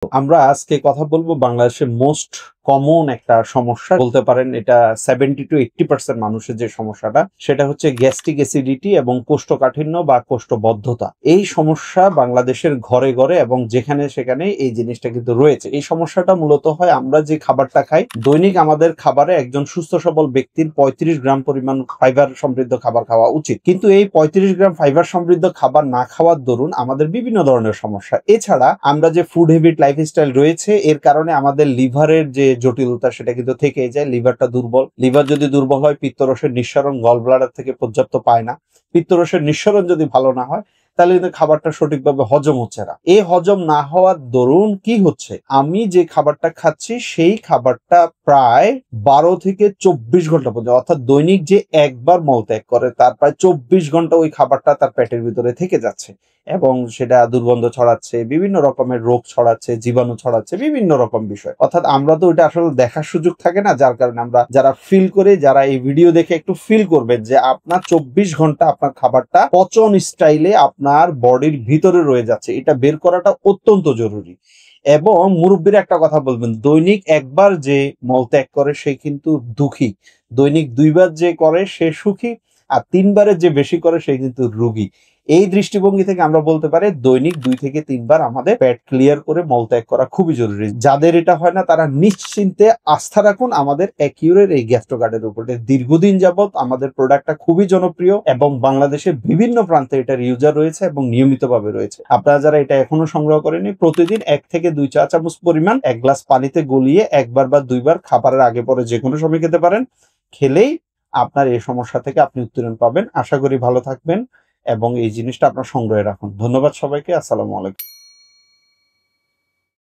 আমরা আজকে কথা বলবো বাংলাদেশের মোস্ট কমন একটা সমস্যা বলতে পারেন। এটা 70 to 80% মানুষের যে সমস্যাটা, সেটা হচ্ছে গ্যাস্ট্রিক অ্যাসিডিটি এবং কোষ্ঠকাঠিন্য বা কোষ্ঠবদ্ধতা। এই সমস্যা বাংলাদেশের ঘরে ঘরে এবং যেখানে সেখানে এই জিনিসটা কিন্তু রয়েছে। এই সমস্যাটা মূলত হয় আমরা যে খাবারটা খাই, দৈনিক আমাদের খাবারে একজন সুস্থ সবল ব্যক্তির 35 গ্রাম পরিমাণ ফাইবার সমৃদ্ধ খাবার খাওয়া উচিত, কিন্তু এই 35 গ্রাম ফাইবার সমৃদ্ধ খাবার না খাওয়ার দরুন আমাদের বিভিন্ন ধরনের সমস্যা। এছাড়া আমরা যে ফুড হ্যাবিট লাইফস্টাইল রয়েছে, এর কারণে আমাদের লিভারের যে জটিলতা সেটা কিন্তু থেকেই যায়। লিভারটা দুর্বল, লিভার যদি দুর্বল হয় পিত্তরসের নিঃসরণ গল ব্লাডার থেকে পর্যাপ্ত পায় না। পিত্তরসের নিঃসরণ যদি ভালো না হয় তাহলে কিন্তু খাবারটা সঠিকভাবে হজম হচ্ছে না। এই হজম না হওয়ার দরুন কি হচ্ছে, আমি যে খাবারটা খাচ্ছি সেই খাবারটা প্রায় 12 থেকে 24 ঘন্টা পর্যন্ত, অর্থাৎ দৈনিক যে একবার মলত্যাগ করে তার প্রায় 24 ঘন্টা ওই খাবারটা তার পেটের ভিতরে থেকে যাচ্ছে এবং সেটা দুর্গন্ধ ছড়াচ্ছে, বিভিন্ন রকমের রোগ ছড়াচ্ছে, জীবাণু ছড়াচ্ছে, বিভিন্ন রকম বিষয়। অর্থাৎ আমরা তো এটা আসলে দেখার সুযোগ থাকে না, যার কারণে আমরা যারা ফিল করে, যারা এই ভিডিও দেখে একটু ফিল করবেন যে আপনার 24 ঘন্টা আপনার খাবারটা পচন স্টাইলে আপনার বডির ভিতরে রয়ে যাচ্ছে, এটা বের করাটা অত্যন্ত জরুরি। এবং মুরব্বীরা একটা কথা বলবেন, দৈনিক একবার যে মলত্যাগ করে সে কিন্তু দুঃখী, দৈনিক 2বার যে করে সে সুখী, আর 3বারের যে বেশি করে সে কিন্তু রোগী। এই দৃষ্টিভঙ্গি থেকে আমরা বলতে পারি দৈনিক 2 থেকে 3বার আমাদের পেট ক্লিয়ার করে মলত্যাগ করা খুবই জরুরি। যাদের এটা হয় না তারা নিশ্চিন্তে আস্থা রাখুন আমাদের অ্যাকিউরের এই গ্যাস্ট্রোগার্ডের উপরে। দীর্ঘদিন যাবত আমাদের প্রোডাক্টটা খুবই জনপ্রিয় এবং বাংলাদেশের বিভিন্ন প্রান্তে এটার ইউজার রয়েছে এবং নিয়মিতভাবে রয়েছে। আপনারা যারা এটা এখনো সংগ্রহ করেনি, প্রতিদিন 1 থেকে 2 চা চামচ পরিমাণ 1 গ্লাস পানিতে গলিয়ে 1বার বা 2বার খাবারের আগে পরে যে কোনো সময় খেতে পারেন। খেলেই আপনার এই সমস্যা থেকে আপনি উত্তরণ পাবেন। আশা করি ভালো থাকবেন এবং এই জিনিসটা আপনার সংগ্রহে রাখুন। ধন্যবাদ সবাইকে। আসসালামু আলাইকুম।